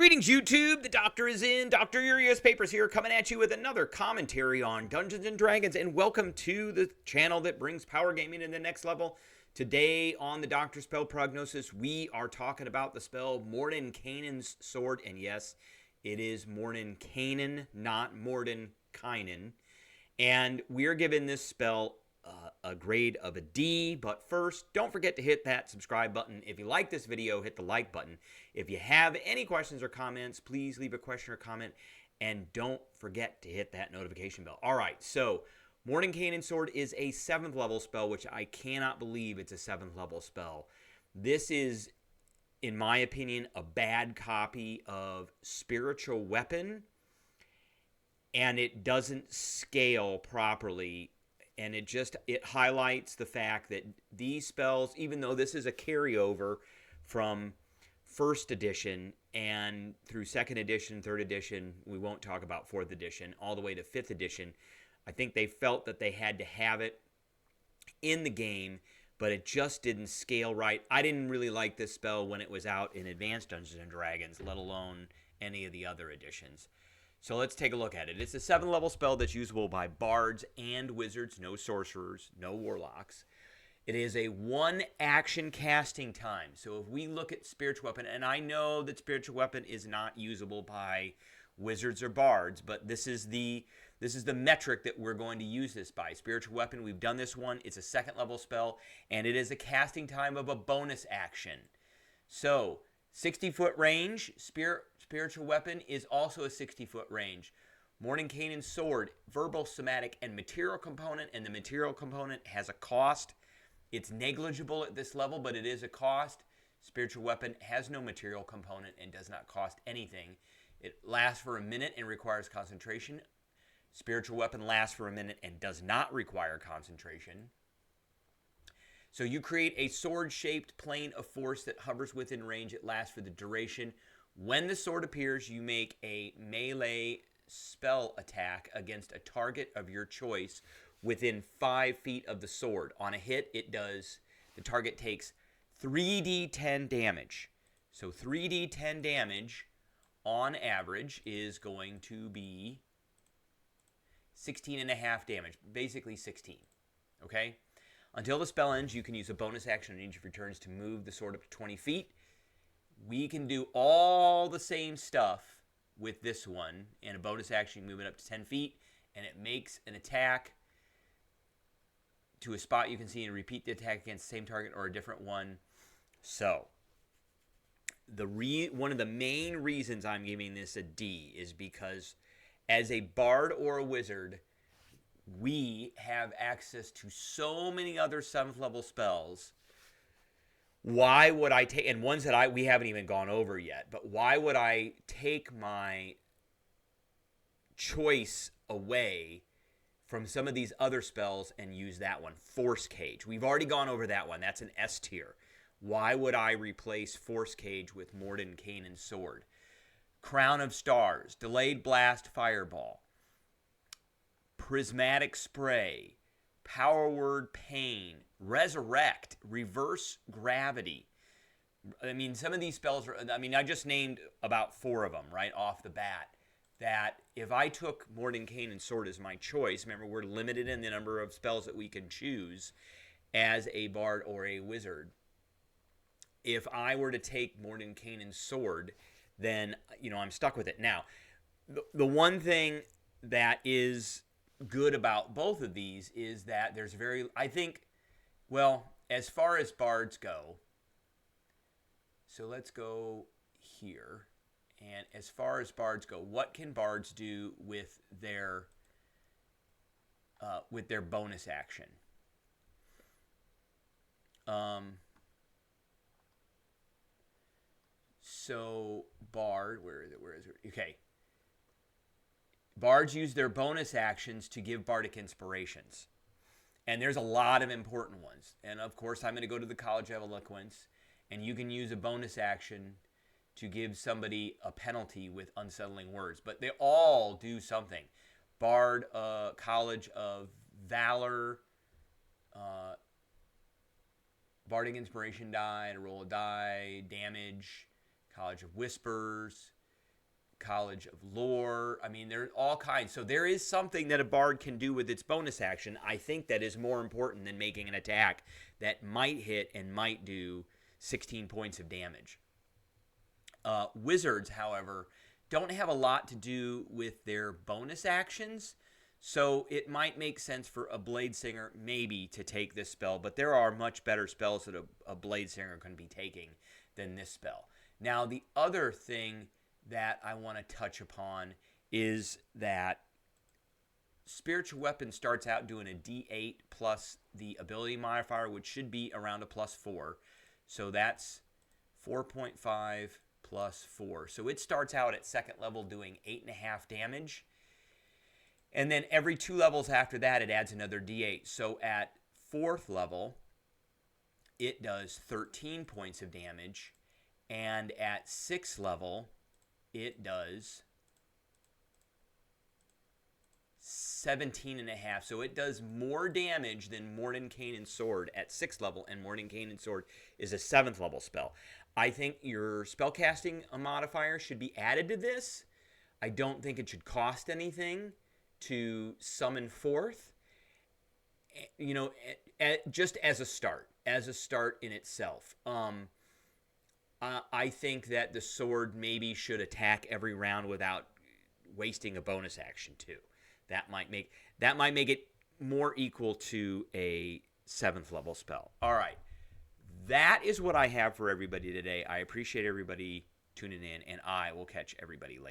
Greetings, YouTube. The doctor is in. Dr. Urias Papers here, coming at you with another commentary on Dungeons & Dragons, and welcome to the channel that brings power gaming to the next level. Today on the Doctor Spell Prognosis, we are talking about the spell Mordenkainen'S Sword, and yes, it is Mordenkainen, not Mordenkainen, and we're giving this spell a grade of a D. But first, don't forget to hit that subscribe button. If you like this video, hit the like button. If you have any questions or comments, please leave a question or comment, and don't forget to hit that notification bell. All right, so Mordenkainen's Sword is a 7th level spell, which I cannot believe it's a 7th level spell. This is, in my opinion, a bad copy of Spiritual Weapon, and it doesn't scale properly. And it highlights the fact that these spells, even though this is a carryover from 1st edition and through 2nd edition, 3rd edition, we won't talk about 4th edition, all the way to 5th edition, I think they felt that they had to have it in the game, but it just didn't scale right. I didn't really like this spell when it was out in Advanced Dungeons & Dragons, let alone any of the other editions. So let's take a look at it. It's a 7th level spell that's usable by bards and wizards, no sorcerers, no warlocks. It is a 1 action casting time. So if we look at Spiritual Weapon, and I know that Spiritual Weapon is not usable by wizards or bards, but this is the metric that we're going to use this by. Spiritual Weapon, we've done this one. It's a 2nd level spell, and it is a casting time of a bonus action. So 60-foot range. Spiritual Weapon is also a 60-foot range. Mordenkainen's Sword, verbal, somatic, and material component, and the material component has a cost. It's negligible at this level, but it is a cost. Spiritual Weapon has no material component and does not cost anything. It lasts for a minute and requires concentration. Spiritual Weapon lasts for a minute and does not require concentration. So you create a sword-shaped plane of force that hovers within range. It lasts for the duration. When the sword appears, you make a melee spell attack against a target of your choice within 5 feet of the sword. On a hit, the target takes 3d10 damage. So 3d10 damage on average is going to be 16.5 damage, basically 16, okay? Until the spell ends, you can use a bonus action on each of your turns to move the sword up to 20 feet. We can do all the same stuff with this one, and a bonus action, move it up to 10 feet, and it makes an attack to a spot you can see and repeat the attack against the same target or a different one. So, one of the main reasons I'm giving this a D is because as a bard or a wizard, we have access to so many other 7th level spells. Why would I take, and ones that we haven't even gone over yet, but why would I take my choice away from some of these other spells and use that one? Force Cage. We've already gone over that one. That's an S tier. Why would I replace Force Cage with Mordenkainen's Sword? Crown of Stars, Delayed Blast Fireball, Prismatic Spray, Power Word Pain, Resurrect, Reverse Gravity. I mean, some of these spells are, I just named about 4 of them right off the bat. That if I took Mordenkainen's Sword as my choice, remember we're limited in the number of spells that we can choose as a bard or a wizard. If I were to take Mordenkainen's Sword, then, I'm stuck with it. Now, the one thing that is good about both of these is that there's as far as bards go, so let's go here. And as far as bards go, what can bards do with their bonus action? So bard, where is it? Okay. Bards use their bonus actions to give bardic inspirations. And there's a lot of important ones. And of course, I'm going to go to the College of Eloquence, and you can use a bonus action to give somebody a penalty with unsettling words. But they all do something. Bard, College of Valor, Bardic Inspiration die, to roll a die, damage, College of Whispers, College of Lore. I mean, there are all kinds. So there is something that a bard can do with its bonus action, I think, that is more important than making an attack that might hit and might do 16 points of damage. Wizards, however, don't have a lot to do with their bonus actions, so it might make sense for a Blade Singer maybe to take this spell, but there are much better spells that a Blade Singer can be taking than this spell. Now, the other thing that I want to touch upon is that Spiritual Weapon starts out doing a D8 plus the ability modifier, which should be around a +4. So that's 4.5 plus 4. So it starts out at second level doing 8.5 damage. And then every 2 levels after that, it adds another D8. So at 4th level, it does 13 points of damage. And at 6th level, it does 17.5. So it does more damage than Mordenkainen'S Sword at 6th level, and Mordenkainen'S Sword is a 7th level spell. I think your spellcasting modifier should be added to this. I don't think it should cost anything to summon 4th. You know, just as a start in itself. I think that the sword maybe should attack every round without wasting a bonus action too. That might make it more equal to a 7th level spell. All right. That is what I have for everybody today. I appreciate everybody tuning in, and I will catch everybody later.